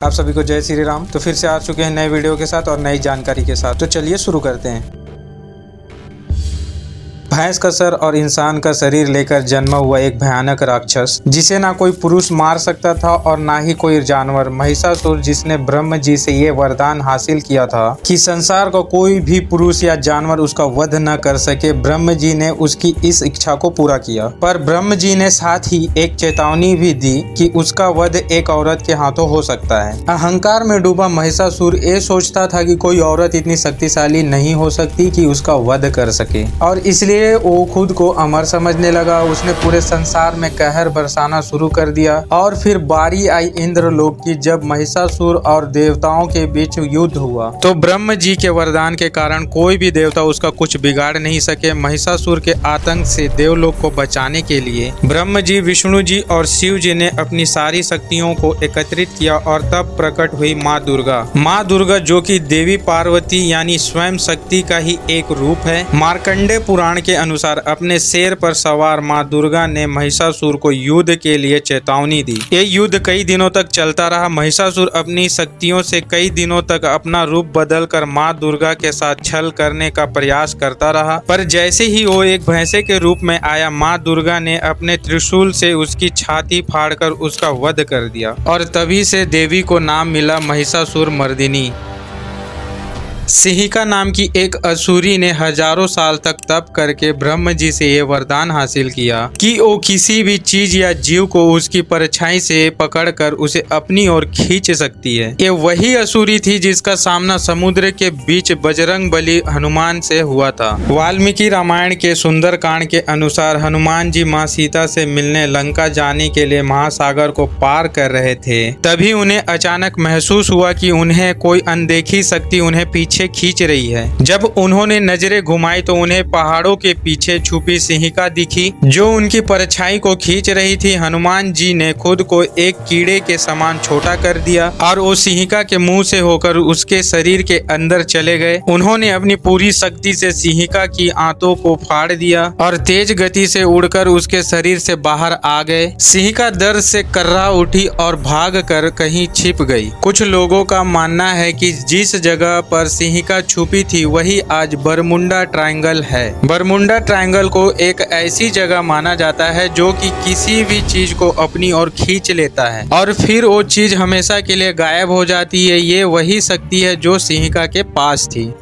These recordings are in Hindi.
आप सभी को जय श्री राम। तो फिर से आ चुके हैं नए वीडियो के साथ और नई जानकारी के साथ। तो चलिए शुरू करते हैं। भैंस का सर और इंसान का शरीर लेकर जन्मा हुआ एक भयानक राक्षस जिसे ना कोई पुरुष मार सकता था और ना ही कोई जानवर, महिषासुर, जिसने ब्रह्म जी से ये वरदान हासिल किया था कि संसार का कोई भी पुरुष या जानवर उसका वध न कर सके। ब्रह्म जी ने उसकी इस इच्छा को पूरा किया, पर ब्रह्म जी ने साथ ही एक चेतावनी भी दी कि उसका वध एक औरत के हाथों हो सकता है। अहंकार में डूबा महिषासुर ये सोचता था कि कोई औरत इतनी शक्तिशाली नहीं हो सकती कि उसका वध कर सके, और इसलिए वो खुद को अमर समझने लगा। उसने पूरे संसार में कहर बरसाना शुरू कर दिया। और फिर बारी आई इंद्रलोक की, जब महिषासुर और देवताओं के बीच युद्ध हुआ तो ब्रह्म जी के वरदान के कारण कोई भी देवता उसका कुछ बिगाड़ नहीं सके। महिषासुर के आतंक से देवलोक को बचाने के लिए ब्रह्म जी, विष्णु जी और शिव जी ने अपनी सारी शक्तियों को एकत्रित किया और तब प्रकट हुई माँ दुर्गा। माँ दुर्गा जो कि देवी पार्वती यानी स्वयं शक्ति का ही एक रूप है। मार्कंडेय पुराण के अनुसार अपने शेर पर सवार माँ दुर्गा ने महिषासुर को युद्ध के लिए चेतावनी दी। ये युद्ध कई दिनों तक चलता रहा। महिषासुर अपनी शक्तियों से कई दिनों तक अपना रूप बदलकर माँ दुर्गा के साथ छल करने का प्रयास करता रहा, पर जैसे ही वो एक भैंसे के रूप में आया, माँ दुर्गा ने अपने त्रिशूल से उसकी छाती फाड़कर उसका वध कर दिया और तभी से देवी को नाम मिला महिषासुर मर्दिनी। सिंहिका नाम की एक असुरी ने हजारों साल तक तप करके ब्रह्म जी से ये वरदान हासिल किया कि वो किसी भी चीज या जीव को उसकी परछाई से पकड़कर उसे अपनी ओर खींच सकती है। ये वही असुरी थी जिसका सामना समुद्र के बीच बजरंग बली हनुमान से हुआ था। वाल्मीकि रामायण के सुंदरकांड के अनुसार हनुमान जी माँ सीता से मिलने लंका जाने के लिए महासागर को पार कर रहे थे। तभी उन्हें अचानक महसूस हुआ कि उन्हें कोई अनदेखी शक्ति उन्हें पीछे खींच रही है। जब उन्होंने नजरें घुमाई तो उन्हें पहाड़ों के पीछे छुपी सिंहिका दिखी जो उनकी परछाई को खींच रही थी। हनुमान जी ने खुद को एक कीड़े के समान छोटा कर दिया और वो सिंहिका के मुंह से होकर उसके शरीर के अंदर चले गए। उन्होंने अपनी पूरी शक्ति से सिंहिका की आंतों को फाड़ दिया और तेज गति से उड़कर उसके शरीर से बाहर आ गए। सिंहिका दर्द से कर्रा उठी और भाग कर कहीं छिप गई। कुछ लोगों का मानना है कि जिस जगह पर सिंहिका छुपी थी वही आज बरमुंडा ट्रायंगल है। बरमुंडा ट्रायंगल को एक ऐसी जगह माना जाता है जो कि किसी भी चीज को अपनी ओर खींच लेता है और फिर वो चीज हमेशा के लिए गायब हो जाती है। ये वही शक्ति है जो सिंहिका के पास थी।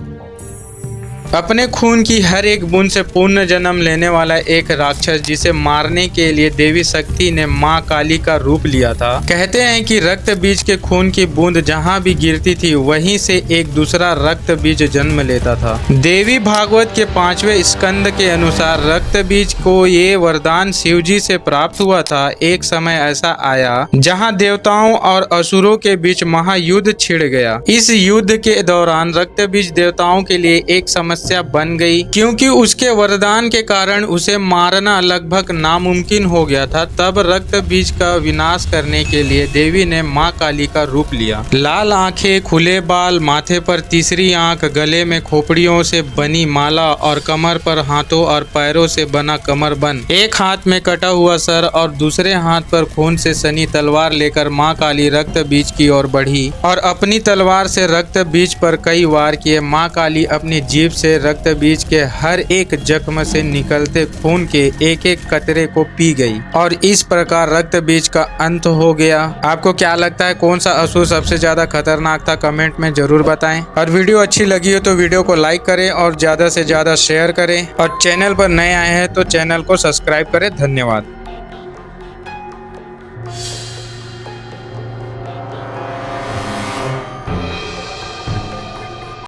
अपने खून की हर एक बूंद से पुण्य जन्म लेने वाला एक राक्षस जिसे मारने के लिए देवी शक्ति ने माँ काली का रूप लिया था। कहते हैं कि रक्त बीज के खून की बूंद जहाँ भी गिरती थी वहीं से एक दूसरा रक्त बीज जन्म लेता था। देवी भागवत के 5वें स्कंद के अनुसार रक्त बीज को ये वरदान शिव जी से प्राप्त हुआ था। एक समय ऐसा आया जहाँ देवताओं और असुरों के बीच महायुद्ध छिड़ गया। इस युद्ध के दौरान रक्त बीज देवताओं के लिए एक समस्या बन गई क्योंकि उसके वरदान के कारण उसे मारना लगभग नामुमकिन हो गया था। तब रक्त बीज का विनाश करने के लिए देवी ने माँ काली का रूप लिया। लाल आंखें, खुले बाल, माथे पर तीसरी आंख, गले में खोपड़ियों से बनी माला और कमर पर हाथों और पैरों से बना कमरबंद। एक हाथ में कटा हुआ सर और दूसरे हाथ पर खून से सनी तलवार लेकर माँ काली रक्त बीज की ओर बढ़ी और अपनी तलवार से रक्त बीज पर कई वार किए। माँ काली अपनी जीभ से रक्त बीज के हर एक जख्म से निकलते खून के एक एक कतरे को पी गई और इस प्रकार रक्त बीज का अंत हो गया। आपको क्या लगता है कौन सा असुर सबसे ज्यादा खतरनाक था? कमेंट में जरूर बताएं। और वीडियो अच्छी लगी हो तो वीडियो को लाइक करें और ज्यादा से ज्यादा शेयर करें और चैनल पर नए आए हैं तो चैनल को सब्सक्राइब करें। धन्यवाद।